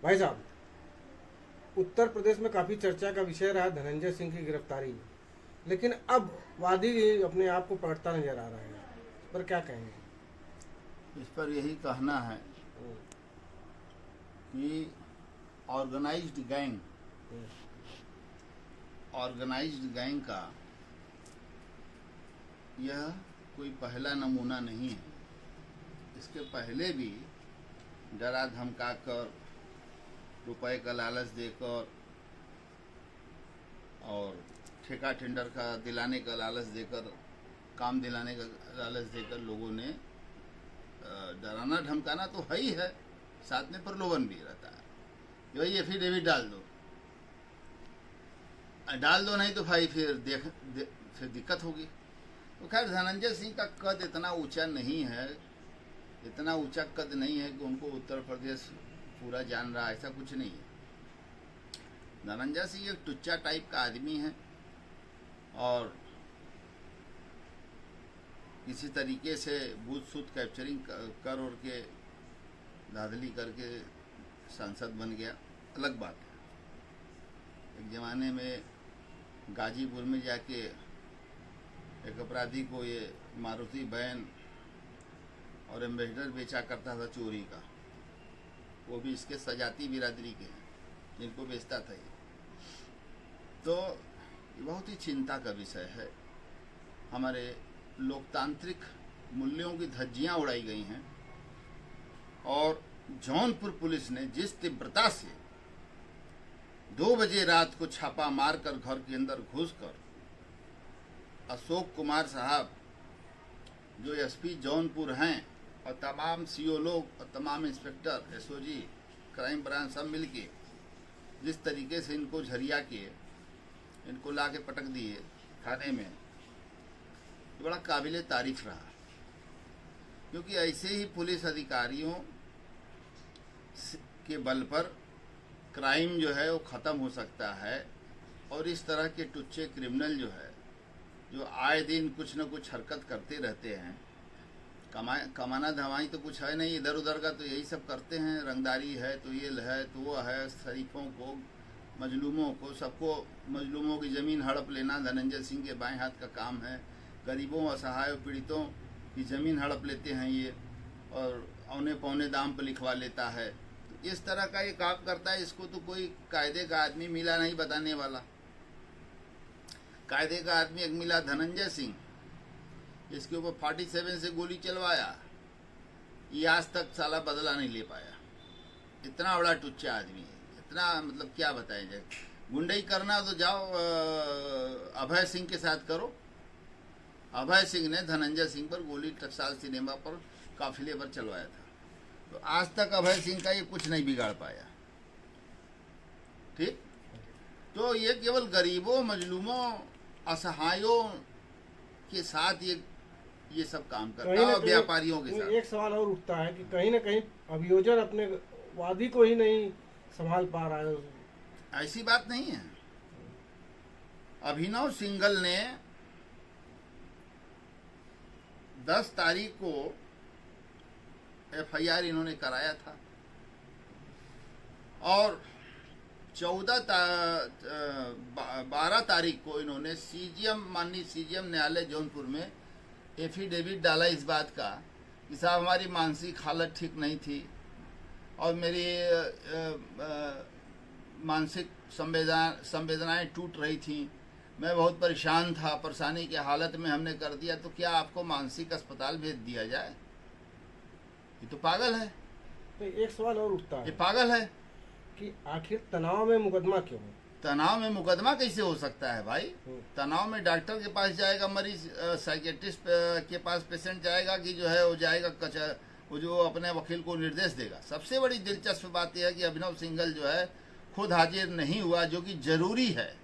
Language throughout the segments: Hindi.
भाई साहब, उत्तर प्रदेश में काफी चर्चा का विषय रहा धनंजय सिंह की गिरफ्तारी, लेकिन अब वादी अपने आप को पलटता नजर आ रहा है। इस पर क्या कहेंगे? इस पर यही कहना है हम्म, कि ऑर्गेनाइज्ड गैंग हम्म, ऑर्गेनाइज्ड गैंग का यह कोई पहला नमूना नहीं है। इसके पहले भी डरा धमका कर, रुपए का लालच देकर और ठेका टेंडर का दिलाने का लालच देकर, काम दिलाने का लालच देकर लोगों ने डराना धमकाना तो है ही है, साथ में प्रलोभन भी रहता है कि भाई एफिडेविट डाल दो नहीं तो भाई फिर दिक्कत होगी। तो खैर, धनंजय सिंह का कद इतना ऊंचा नहीं है, इतना ऊंचा कद नहीं है कि उनको उत्तर प्रदेश पूरा जान रहा, ऐसा कुछ नहीं है। धनंजय सिंह एक टुच्चा टाइप का आदमी है और किसी तरीके से बूथ सूथ कैप्चरिंग कर और के धांधली करके सांसद बन गया, अलग बात है। एक ज़माने में गाजीपुर में जाके एक अपराधी को ये मारुति वैन और एम्बेसडर बेचा करता था चोरी का, वो भी इसके सजाती बिरादरी के हैं जिनको बेचता था ये। तो ये बहुत ही चिंता का विषय है। हमारे लोकतांत्रिक मूल्यों की धज्जियां उड़ाई गई हैं और जौनपुर पुलिस ने जिस तीव्रता से 2 बजे रात को छापा मारकर घर के अंदर घुसकर अशोक कुमार साहब जो एसपी जौनपुर हैं और तमाम सीओ लोग और तमाम इंस्पेक्टर, एसओजी, क्राइम ब्रांच सब मिलके जिस तरीके से इनको झरिया के इनको ला के पटक दिए थाने में, ये बड़ा काबिले तारीफ रहा। क्योंकि ऐसे ही पुलिस अधिकारियों के बल पर क्राइम जो है वो ख़त्म हो सकता है और इस तरह के टुच्चे क्रिमिनल जो है, जो आए दिन कुछ न कुछ हरकत करते रहते हैं, कमाना धमाई तो कुछ है नहीं, इधर उधर का तो यही सब करते हैं, रंगदारी है तो ये है तो वो है, शरीफों को, मजलूमों को, सबको मजलूमों की ज़मीन हड़प लेना धनंजय सिंह के बाएं हाथ का काम है। गरीबों, असहाय, पीड़ितों की ज़मीन हड़प लेते हैं ये और औने पौने दाम पर लिखवा लेता है। तो इस तरह का ये काम करता है। इसको तो कोई कायदे का आदमी मिला नहीं बताने वाला। कायदे का आदमी एक मिला धनंजय सिंह, इसके ऊपर 47 से गोली चलवाया, ये आज तक साला बदला नहीं ले पाया। इतना बड़ा टुच्चा आदमी है, इतना मतलब क्या बताया जाए। गुंडई करना तो जाओ अभय सिंह के साथ करो। अभय सिंह ने धनंजय सिंह पर गोली टकसाल सिनेमा पर काफिले पर चलवाया था, तो आज तक अभय सिंह का ये कुछ नहीं बिगाड़ पाया। ठीक, तो ये केवल गरीबों, मजलूमों, असहायों के साथ ये सब काम करता है और व्यापारियों के साथ। एक सवाल और उठता है कि कहीं ना कहीं अभियोजन अपने वादी को ही नहीं संभाल पा रहा है। ऐसी बात नहीं है। अभिनव सिंघल ने 10 तारीख को एफआईआर इन्होंने कराया था और 12 तारीख को इन्होंने माननीय सीजीएम न्यायालय जौनपुर में एफिडेविट डाला इस बात का कि साहब हमारी मानसिक हालत ठीक नहीं थी और मेरी मानसिक संवेदनाएं टूट रही थी, मैं बहुत परेशान था, परेशानी की हालत में हमने कर दिया, तो क्या आपको मानसिक अस्पताल भेज दिया जाए? ये तो पागल है। तो एक सवाल और उठता ये है पागल है कि आखिर तनाव में मुकदमा क्यों? तनाव में मुकदमा कैसे हो सकता है भाई? तनाव में डॉक्टर के पास जाएगा मरीज, साइकेट्रिस्ट के पास पेशेंट जाएगा कि जो है वो जाएगा वो जो अपने वकील को निर्देश देगा। सबसे बड़ी दिलचस्प बात यह है कि अभिनव सिंघल जो है खुद हाजिर नहीं हुआ, जो कि जरूरी है,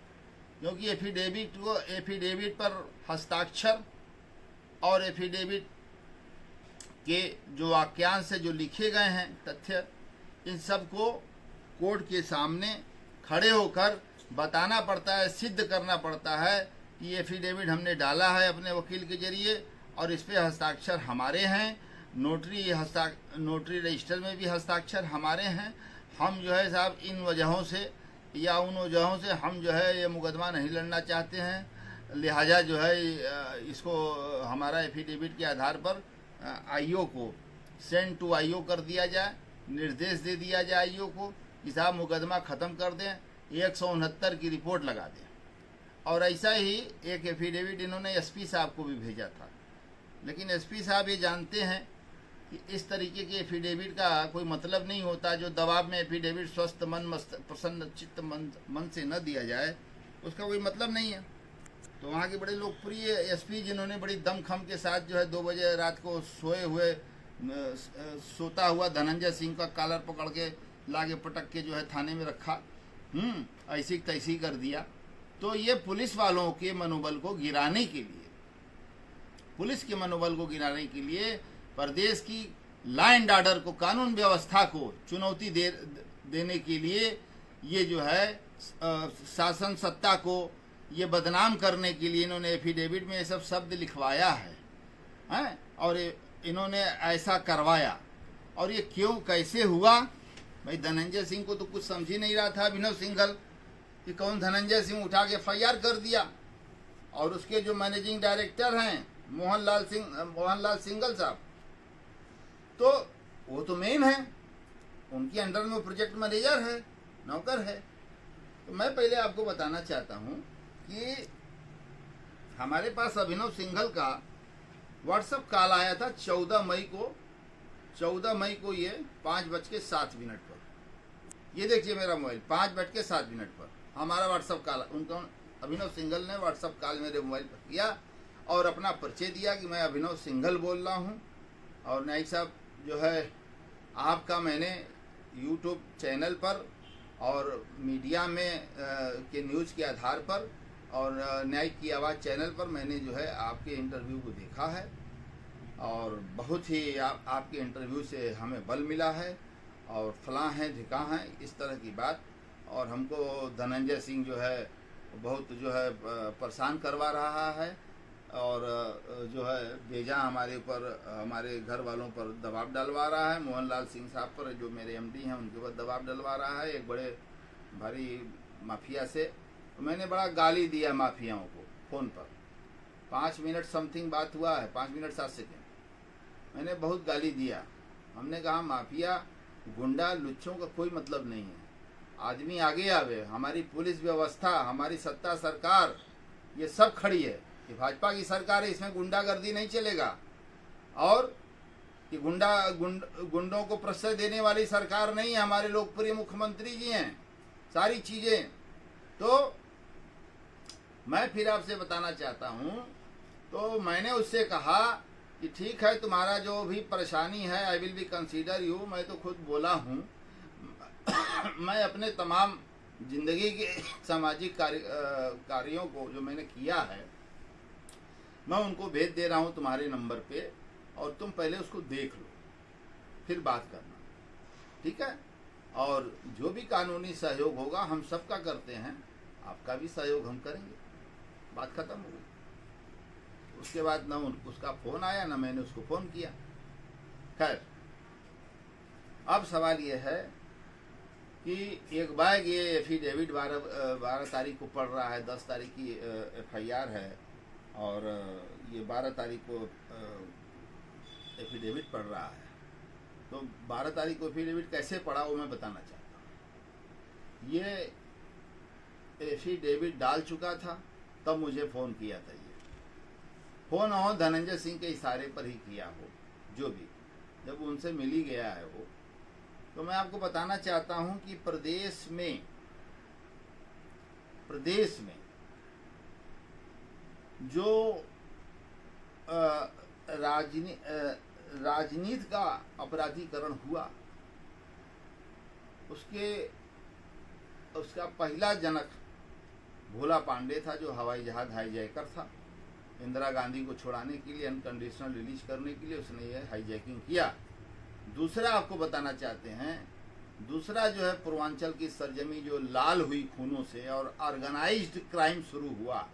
क्योंकि एफिडेविट पर हस्ताक्षर और एफिडेविट के जो वाक्यांश से जो लिखे गए हैं तथ्य, इन सब को कोर्ट के सामने खड़े होकर बताना पड़ता है, सिद्ध करना पड़ता है कि ये एफिडेविट हमने डाला है अपने वकील के जरिए और इस पे हस्ताक्षर हमारे हैं, नोटरी रजिस्टर में भी हस्ताक्षर हमारे हैं, हम जो है साहब इन वजहों से या उन वजहों से हम जो है ये मुकदमा नहीं लड़ना चाहते हैं, लिहाजा जो है इसको हमारा एफिडेविट के आधार पर आईओ को सेंड टू आईओ कर दिया जाए, निर्देश दे दिया जाए आईओ को कि साहब मुकदमा ख़त्म कर दें, 169 की रिपोर्ट लगा दें। और ऐसा ही एक एफिडेविट इन्होंने एसपी साहब को भी भेजा था, लेकिन एसपी साहब ये जानते हैं कि इस तरीके के एफिडेविट का कोई मतलब नहीं होता। जो दबाव में एफिडेविट स्वस्थ मन प्रसन्न चित्त मन से न दिया जाए उसका कोई मतलब नहीं है। तो वहाँ के बड़े लोकप्रिय एसपी जिन्होंने बड़ी दमखम के साथ जो है 2 बजे रात को सोता हुआ धनंजय सिंह का कॉलर पकड़ के लाके पटक के जो है थाने में रखा, ऐसी तैसी कर दिया। तो ये पुलिस वालों के मनोबल को गिराने के लिए, पुलिस के मनोबल को गिराने के लिए, प्रदेश की लॉ एंड ऑर्डर को, कानून व्यवस्था को चुनौती देने के लिए ये जो है शासन सत्ता को ये बदनाम करने के लिए इन्होंने एफिडेविट में ये सब शब्द लिखवाया है और इन्होंने ऐसा करवाया। और ये क्यों कैसे हुआ भाई? धनंजय सिंह को तो कुछ समझ ही नहीं रहा था अभिनव सिंघल कि कौन धनंजय सिंह उठा के FIR कर दिया। और उसके जो मैनेजिंग डायरेक्टर हैं मोहनलाल सिंघल साहब, तो वो तो मेन है, उनके अंडर में प्रोजेक्ट मैनेजर है, नौकर है। तो मैं पहले आपको बताना चाहता हूं कि हमारे पास अभिनव सिंघल का व्हाट्सएप कॉल आया था 14 मई को ये 5:07 पर। ये देखिए मेरा मोबाइल 5:07 पर हमारा व्हाट्सएप कॉल, उनको अभिनव सिंघल ने व्हाट्सएप कॉल मेरे मोबाइल पर किया और अपना परिचय दिया कि मैं अभिनव सिंघल बोल रहा हूँ। और न्यायिक साहब जो है आपका मैंने यूट्यूब चैनल पर और मीडिया में के न्यूज़ के आधार पर और न्यायिक की आवाज़ चैनल पर मैंने जो है आपके इंटरव्यू को देखा है और बहुत ही आपके इंटरव्यू से हमें बल मिला है और फलां है ढिका है इस तरह की बात। और हमको धनंजय सिंह जो है बहुत जो है परेशान करवा रहा है और जो है बेजा हमारे ऊपर, हमारे घर वालों पर दबाव डलवा रहा है। मोहनलाल सिंह साहब पर जो मेरे MD हैं उनके ऊपर दबाव डलवा रहा है, एक बड़े भारी माफिया से। तो मैंने बड़ा गाली दिया माफियाओं को फ़ोन पर। 5 मिनट समथिंग बात हुआ है, 5 मिनट 7 सेकेंड मैंने बहुत गाली दिया। हमने कहा माफिया गुंडा लुच्चों का कोई मतलब नहीं है, आदमी आगे आवे। हमारी पुलिस व्यवस्था, हमारी सत्ता सरकार ये सब खड़ी है। ये भाजपा की सरकार है, इसमें गुंडागर्दी नहीं चलेगा। और कि गुंडों को प्रश्रय देने वाली सरकार नहीं है, हमारे लोकप्रिय मुख्यमंत्री जी हैं, सारी चीजें। तो मैं फिर आपसे बताना चाहता हूं, तो मैंने उससे कहा कि ठीक है तुम्हारा जो भी परेशानी है I will be consider you. मैं तो खुद बोला हूं मैं अपने तमाम जिंदगी के सामाजिक कार्यों को जो मैंने किया है मैं उनको भेज दे रहा हूं तुम्हारे नंबर पे और तुम पहले उसको देख लो फिर बात करना, ठीक है? और जो भी कानूनी सहयोग होगा हम सबका करते हैं, आपका भी सहयोग हम करेंगे। बात खत्म हो गई। उसके बाद ना उसका फोन आया ना मैंने उसको फोन किया। खैर अब सवाल ये है कि एक बैग ये एफिडेविट 12 तारीख को पड़ रहा है, 10 तारीख की FIR है और ये 12 तारीख को एफिडेविट पड़ रहा है। तो 12 तारीख को एफिडेविट कैसे पड़ा वो मैं बताना चाहता हूँ। ये एफिडेविट डाल चुका था तब मुझे फ़ोन किया था। ये फ़ोन हो धनंजय सिंह के इशारे पर ही किया हो, जो भी जब उनसे मिल ही गया है वो। तो मैं आपको बताना चाहता हूं कि प्रदेश में जो राजनीति का अपराधीकरण हुआ उसका पहला जनक भोला पांडे था, जो हवाई जहाज हाईजैकर था। इंदिरा गांधी को छुड़ाने के लिए, अनकंडीशनल रिलीज करने के लिए उसने ये हाईजैकिंग किया। दूसरा आपको बताना चाहते हैं, दूसरा जो है पूर्वांचल की सरजमी जो लाल हुई खूनों से और ऑर्गेनाइज्ड क्राइम शुरू हुआ,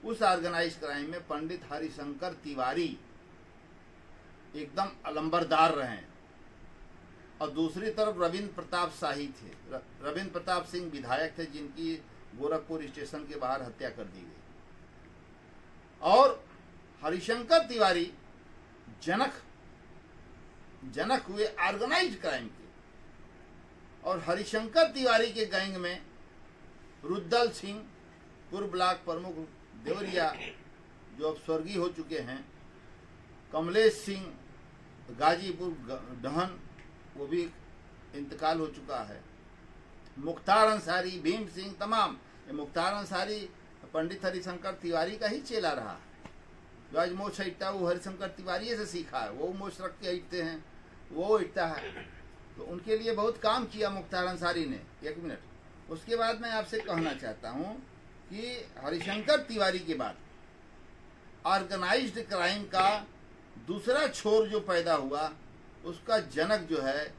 उस ऑर्गेनाइज्ड क्राइम में पंडित हरिशंकर तिवारी एकदम अलंबरदार रहे और दूसरी तरफ रविंद्र प्रताप शाही थे। रविंद्र प्रताप सिंह विधायक थे जिनकी गोरखपुर स्टेशन के बाहर हत्या कर दी गई। और हरिशंकर तिवारी जनक हुए ऑर्गेनाइज्ड क्राइम के। और हरिशंकर तिवारी के गैंग में रुद्दल सिंह पूर्व ब्लॉक प्रमुख देवरिया जो अब स्वर्गीय हो चुके हैं, कमलेश सिंह गाजीपुर डहन वो भी इंतकाल हो चुका है, मुख्तार अंसारी, भीम सिंह, तमाम। ये मुख्तार अंसारी पंडित हरिशंकर तिवारी का ही चेला रहा है। जो आज मोछ ईटता वो हरिशंकर तिवारी से सीखा है। वो मोछ रख के ईटते हैं, वो ईटता है। तो उनके लिए बहुत काम किया मुख्तार अंसारी ने। एक मिनट, उसके बाद मैं आपसे कहना चाहता हूँ कि हरिशंकर तिवारी के बाद ऑर्गेनाइज्ड क्राइम का दूसरा छोर जो पैदा हुआ, उसका जनक जो है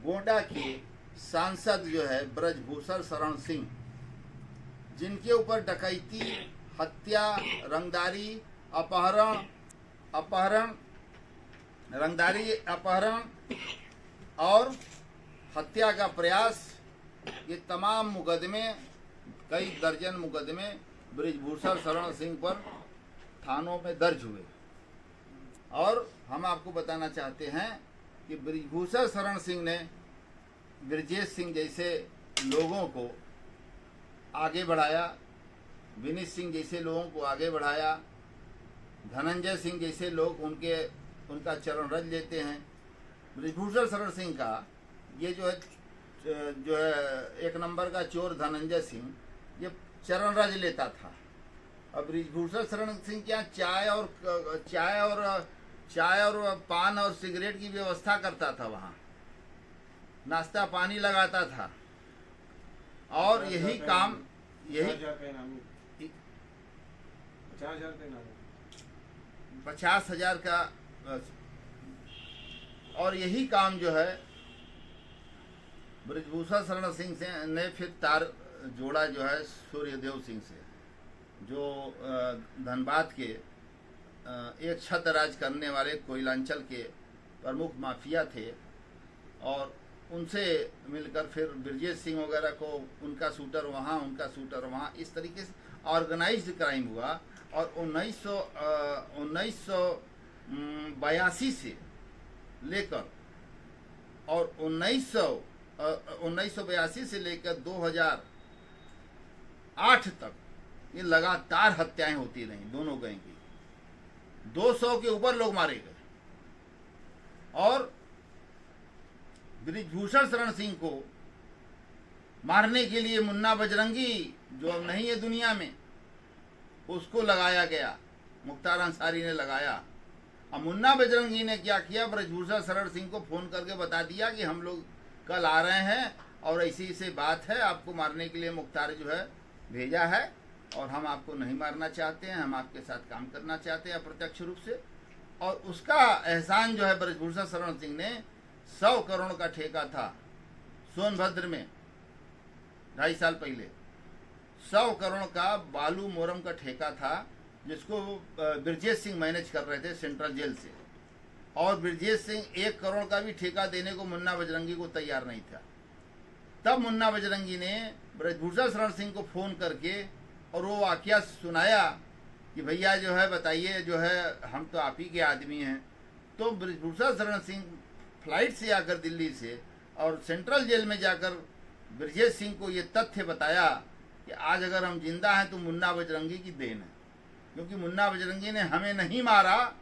गोंडा के सांसद जो है ब्रजभूषण शरण सिंह, जिनके ऊपर डकैती, हत्या, रंगदारी, अपहरण और हत्या का प्रयास, ये तमाम मुकदमे, कई दर्जन मुकदमे ब्रजभूषण शरण सिंह पर थानों में दर्ज हुए। और हम आपको बताना चाहते हैं कि ब्रजभूषण शरण सिंह ने ब्रजेश सिंह जैसे लोगों को आगे बढ़ाया, विनीत सिंह जैसे लोगों को आगे बढ़ाया, धनंजय सिंह जैसे लोग उनका चरण रज लेते हैं। ब्रजभूषण शरण सिंह का ये जो है एक नंबर का चोर धनंजय सिंह, ये चरण रज लेता था। अब ब्रजभूषण शरण सिंह क्या चाय और पान और सिगरेट की व्यवस्था करता था, वहाँ नाश्ता पानी लगाता था। और यही काम 50,000 का, और यही काम जो है ब्रजभूषण शरण सिंह से ने फिर तार जोड़ा जो है सूर्यदेव सिंह से, जो धनबाद के एक छत राज करने वाले कोयलांचल के प्रमुख माफिया थे। और उनसे मिलकर फिर ब्रजेश सिंह वगैरह को उनका शूटर वहाँ, उनका शूटर वहाँ, इस तरीके से ऑर्गेनाइज्ड क्राइम हुआ। और 1982 से लेकर और 1982 से लेकर 2008 तक ये लगातार हत्याएं होती रहीं दोनों गैंग की। 200 के ऊपर लोग मारे गए। और ब्रजभूषण शरण सिंह को मारने के लिए मुन्ना बजरंगी, जो अब नहीं है दुनिया में, उसको लगाया गया, मुख्तार अंसारी ने लगाया। अब मुन्ना बजरंगी ने क्या किया, ब्रजभूषण शरण सिंह को फोन करके बता दिया कि हम लोग कल आ रहे हैं और ऐसी ऐसी बात है, आपको मारने के लिए मुख्तार जो है भेजा है और हम आपको नहीं मारना चाहते हैं, हम आपके साथ काम करना चाहते हैं अप्रत्यक्ष रूप से। और उसका एहसान जो है ब्रजभूषण शरण सिंह ने 100 करोड़ का ठेका था सोनभद्र में 2.5 साल पहले, 100 करोड़ का बालू मोरम का ठेका था, जिसको ब्रजेश सिंह मैनेज कर रहे थे सेंट्रल जेल से। और ब्रजेश सिंह 1 करोड़ का भी ठेका देने को मुन्ना बजरंगी को तैयार नहीं था। तब मुन्ना बजरंगी ने ब्रजभूषण शरण सिंह को फोन करके और वो वाकया सुनाया कि भैया जो है बताइए, जो है हम तो आप ही के आदमी हैं। तो ब्रजभूषण शरण सिंह फ्लाइट से आकर दिल्ली से और सेंट्रल जेल में जाकर ब्रजेश सिंह को ये तथ्य बताया कि आज अगर हम जिंदा हैं तो मुन्ना बजरंगी की देन है, क्योंकि मुन्ना बजरंगी ने हमें नहीं मारा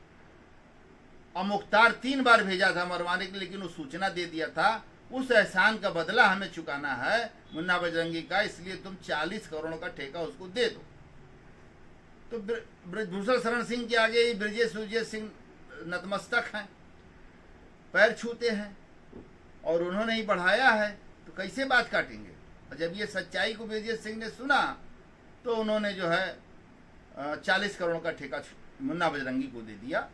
और मुख्तार 3 बार भेजा था मरवाने के लिए, लेकिन वो सूचना दे दिया था। उस एहसान का बदला हमें चुकाना है मुन्ना बजरंगी का, इसलिए तुम 40 करोड़ का ठेका उसको दे दो। तो ब्रजभूषण शरण सिंह के आगे ब्रजेश सिंह नतमस्तक हैं, पैर छूते हैं, और उन्होंने ही बढ़ाया है, तो कैसे बात काटेंगे। और जब ये सच्चाई को ब्रजेश सिंह ने सुना तो उन्होंने जो है 40 करोड़ का ठेका मुन्ना बजरंगी को दे दिया।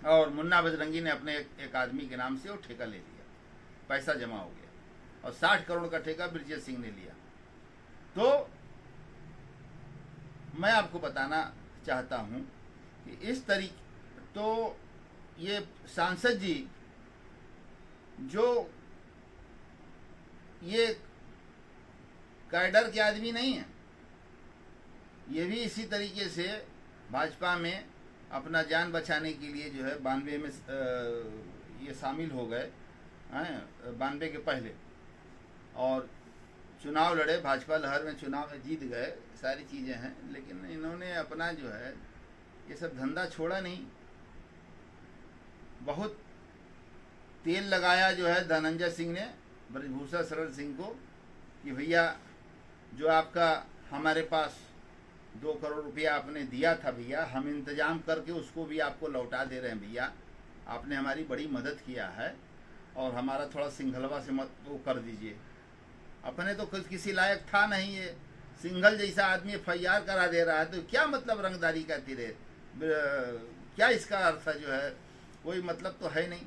और मुन्ना बजरंगी ने अपने एक आदमी के नाम से वो ठेका ले लिया, पैसा जमा हो गया, और 60 करोड़ का ठेका ब्रजेश सिंह ने लिया। तो मैं आपको बताना चाहता हूं कि इस तरीके, तो ये सांसद जी जो ये कैडर के आदमी नहीं है, ये भी इसी तरीके से भाजपा में अपना जान बचाने के लिए जो है 92 में ये शामिल हो गए हैं, 92 के पहले, और चुनाव लड़े, भाजपा लहर में चुनाव में जीत गए, सारी चीज़ें हैं। लेकिन इन्होंने अपना जो है ये सब धंधा छोड़ा नहीं। बहुत तेल लगाया जो है धनंजय सिंह ने ब्रजभूषण शरण सिंह को कि भैया जो आपका हमारे पास 2 करोड़ रुपया आपने दिया था भैया, हम इंतजाम करके उसको भी आपको लौटा दे रहे हैं भैया, आपने हमारी बड़ी मदद किया है और हमारा थोड़ा सिंघलवा से मत वो कर दीजिए। अपने तो कुछ किसी लायक था नहीं, ये सिंघल जैसा आदमी FIR करा दे रहा है, तो क्या मतलब रंगदारी का तेरे, क्या इसका अर्थ जो है, कोई मतलब तो है नहीं।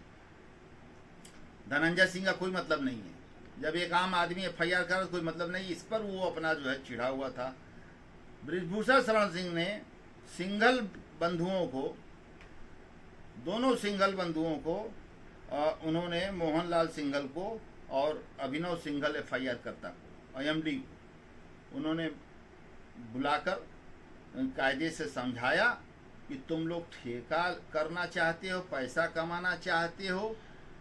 धनंजय सिंह का कोई मतलब नहीं है। जब एक आम आदमी FIR कर कोई मतलब नहीं, इस पर वो अपना जो है चिढ़ा हुआ था। ब्रजभूषण शरण सिंह ने सिंघल बंधुओं को, दोनों सिंघल बंधुओं को, उन्होंने मोहनलाल सिंघल को और अभिनव सिंघल FIR करता को, IMD, उन्होंने बुलाकर कायदे से समझाया कि तुम लोग ठेका करना चाहते हो, पैसा कमाना चाहते हो,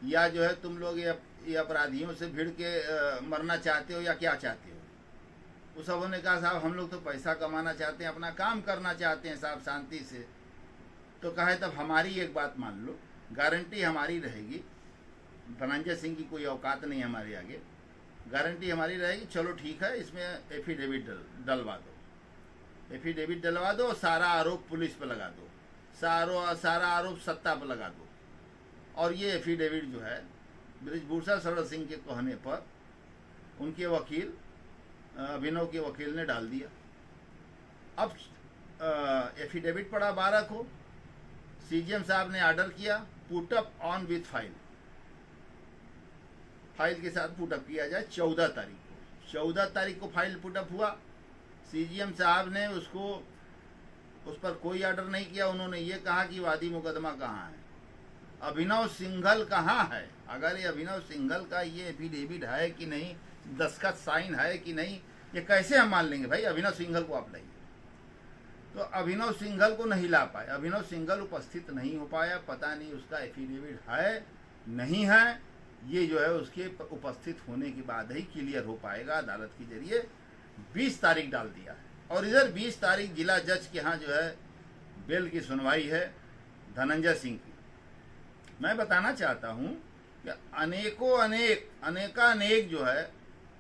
या जो है तुम लोग ये अपराधियों से भिड़ के मरना चाहते हो, या क्या चाहते हो। उस सबों ने कहा साहब हम लोग तो पैसा कमाना चाहते हैं, अपना काम करना चाहते हैं साहब शांति से। तो कहा तब हमारी एक बात मान लो, गारंटी हमारी रहेगी, धनंजय सिंह की कोई औकात नहीं हमारे आगे, गारंटी हमारी रहेगी, चलो ठीक है, इसमें एफिडेविट डलवा दो, एफिडेविट डलवा दो, सारा आरोप पुलिस पर लगा दो, सारा आरोप सत्ता पर लगा दो। और ये एफिडेविट जो है ब्रजभूषण शरण सिंह के कहने पर उनके वकील अभिनव के वकील ने डाल दिया। अब एफिडेविट पड़ा 12 को, CGM साहब ने ऑर्डर किया put up on with file, file के साथ पुटअप किया जाए 14 तारीख को। 14 तारीख को फाइल पुटअप हुआ। CGM साहब ने उसको, उस पर कोई ऑर्डर नहीं किया। उन्होंने ये कहा कि वादी मुकदमा कहाँ है, अभिनव सिंघल कहाँ है, अगर ये अभिनव सिंघल का ये एफिडेविट है कि नहीं, दस्तखत साइन है कि नहीं, ये कैसे हम मान लेंगे भाई। अभिनव सिंघल को आप लाइए, तो अभिनव सिंघल को नहीं ला पाए, अभिनव सिंघल उपस्थित नहीं हो पाया, पता नहीं उसका एफिडेविट है नहीं है, ये जो है उसके उपस्थित होने के बाद ही क्लियर हो पाएगा। अदालत के जरिए 20 तारीख डाल दिया है, और इधर 20 तारीख जिला जज के यहाँ जो है बेल की सुनवाई है धनंजय सिंह की। मैं बताना चाहता हूँ कि अनेक जो है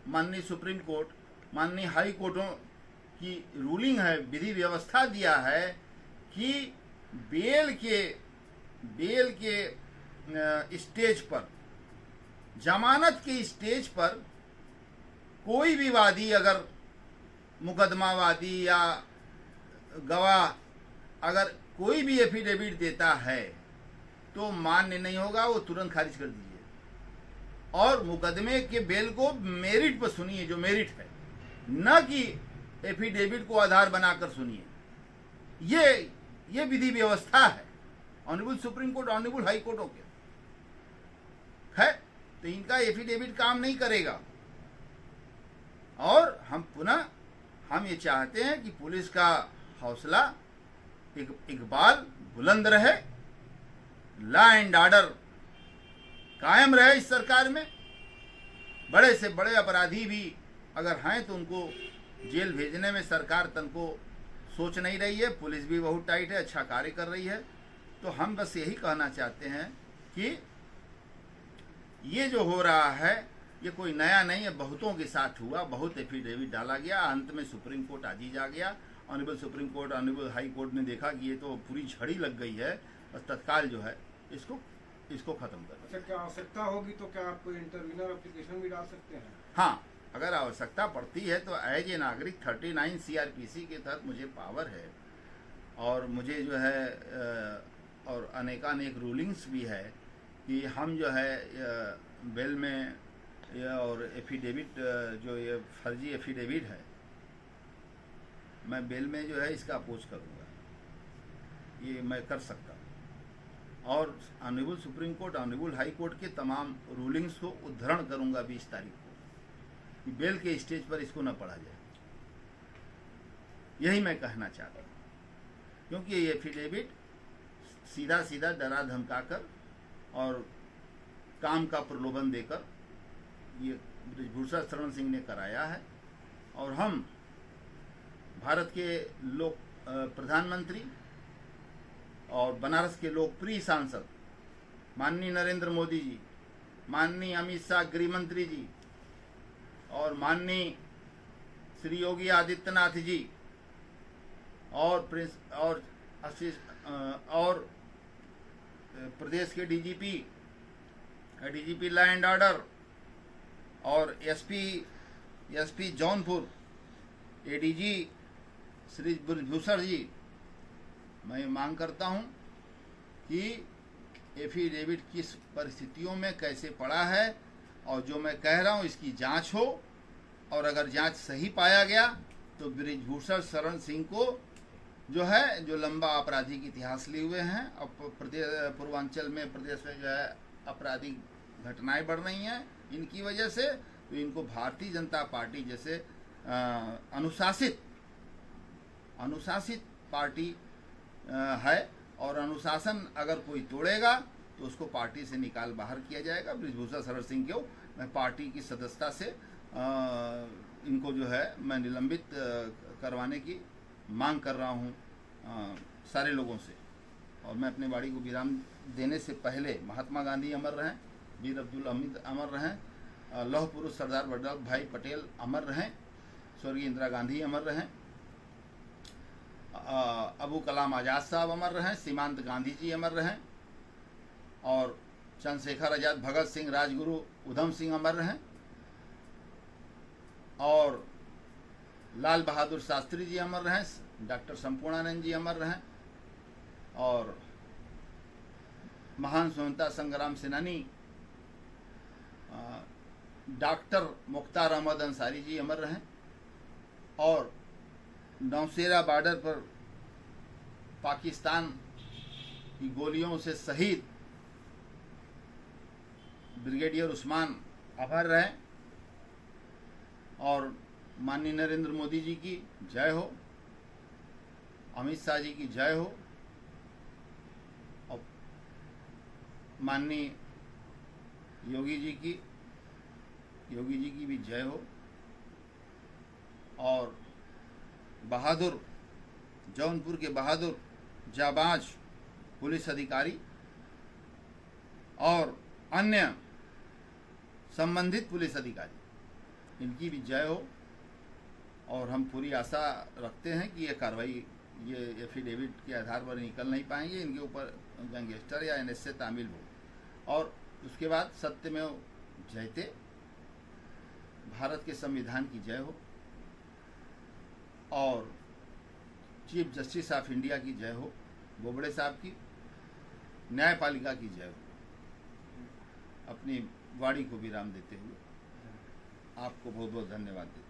माननीय सुप्रीम कोर्ट, माननीय हाई कोर्टों की रूलिंग है, विधि व्यवस्था दिया है कि बेल के स्टेज पर, जमानत के स्टेज पर कोई भी वादी अगर मुकदमावादी या गवाह अगर कोई भी एफिडेविट देता है तो मान्य नहीं होगा, वो तुरंत खारिज कर दीजिए। और मुकदमे के बेल को मेरिट पर सुनिए, जो मेरिट है, न कि एफिडेविट को आधार बनाकर सुनिए। ये विधि व्यवस्था है honourable supreme court, honourable high court हो गया है, तो इनका एफिडेविट काम नहीं करेगा। और हम ये चाहते हैं कि पुलिस का हौसला, इकबाल बुलंद रहे, लॉ एंड ऑर्डर कायम रहे इस सरकार में। बड़े से बड़े अपराधी भी अगर हैं तो उनको जेल भेजने में सरकार तनको सोच नहीं रही है, पुलिस भी बहुत टाइट है, अच्छा कार्य कर रही है। तो हम बस यही कहना चाहते हैं कि ये जो हो रहा है ये कोई नया नहीं है, बहुतों के साथ हुआ, बहुत एफिडेविट डाला गया, अंत में सुप्रीम कोर्ट आजीज आ गया। Honourable supreme court, honourable high court ने देखा कि ये तो पूरी झड़ी लग गई है, और तत्काल जो है इसको खत्म कर। अच्छा, क्या आवश्यकता होगी तो क्या आप कोई इंटरव्यूनर एप्लीकेशन भी डाल सकते हैं? हाँ, अगर आवश्यकता पड़ती है तो एज ए नागरिक 39 CRPC के तहत मुझे पावर है, और मुझे जो है और अनेकानेक रूलिंग्स भी है कि हम जो है बेल में और एफिडेविट, जो ये फर्जी एफिडेविट है, मैं बेल में जो है इसका अपोज करूँगा, ये मैं कर सकता हूँ। और honourable supreme court, honourable high court के तमाम रूलिंग्स को उद्धरण करूंगा 20 तारीख को, कि बेल के स्टेज पर इसको न पढ़ा जाए। यही मैं कहना चाहता हूँ, क्योंकि ये एफिडेविट सीधा सीधा डरा धमकाकर और काम का प्रलोभन देकर ये ब्रिजभूषण शरण सिंह ने कराया है। और हम भारत के लोक प्रधानमंत्री और बनारस के लोकप्रिय सांसद माननीय नरेंद्र मोदी जी, माननीय अमित शाह गृह मंत्री जी और माननीय श्री योगी आदित्यनाथ जी और प्रदेश के डीजीपी लॉ एंड ऑर्डर और एसपी जौनपुर, एडीजी श्री ब्रिजभूषण जी, मैं मांग करता हूं कि एफिडेविट किस परिस्थितियों में कैसे पड़ा है और जो मैं कह रहा हूं इसकी जांच हो, और अगर जांच सही पाया गया तो ब्रिजभूषण शरण सिंह को जो है, जो लंबा आपराधिक इतिहास लिए हुए हैं, अब पूर्वांचल में प्रदेश में जो है आपराधिक घटनाएं बढ़ रही हैं इनकी वजह से, तो इनको भारतीय जनता पार्टी जैसे अनुशासित पार्टी है, और अनुशासन अगर कोई तोड़ेगा तो उसको पार्टी से निकाल बाहर किया जाएगा। ब्रिजभूषण शरण सिंह को मैं पार्टी की सदस्यता से इनको जो है मैं निलंबित करवाने की मांग कर रहा हूँ सारे लोगों से। और मैं अपने वाणी को विराम देने से पहले महात्मा गांधी अमर रहें, वीर अब्दुल हमीद अमर रहें, लौह पुरुष सरदार वल्लभ भाई पटेल अमर रहें, स्वर्गीय इंदिरा गांधी अमर रहें, अबू कलाम आज़ाद साहब अमर रहें, सीमांत गांधी जी अमर रहें, और चंद्रशेखर आजाद, भगत सिंह, राजगुरु उधम सिंह अमर रहें, और लाल बहादुर शास्त्री जी अमर रहें, डॉक्टर संपूर्णानंद जी अमर रहें, और महान स्वतंत्रता संग्राम सेनानी डॉक्टर मुख्तार अहमद अंसारी जी अमर रहें, और नौशेरा बॉर्डर पर पाकिस्तान की गोलियों से शहीद ब्रिगेडियर उस्मान अमर रहें, और माननीय नरेंद्र मोदी जी की जय हो, अमित शाह जी की जय हो, और माननीय योगी जी की भी जय हो, और बहादुर, जौनपुर के बहादुर जाबाज पुलिस अधिकारी और अन्य संबंधित पुलिस अधिकारी, इनकी भी जय हो। और हम पूरी आशा रखते हैं कि ये कार्रवाई, ये एफिडेविट के आधार पर निकल नहीं पाएंगे, इनके ऊपर गैंगस्टर या एनएसए तामील हो। और उसके बाद सत्यमेव जयते, भारत के संविधान की जय हो, और चीफ जस्टिस ऑफ इंडिया की जय हो, बोबड़े साहब की, न्यायपालिका की जय हो। अपनी वाणी को विराम देते हुए आपको बहुत बहुत धन्यवाद देते हैं।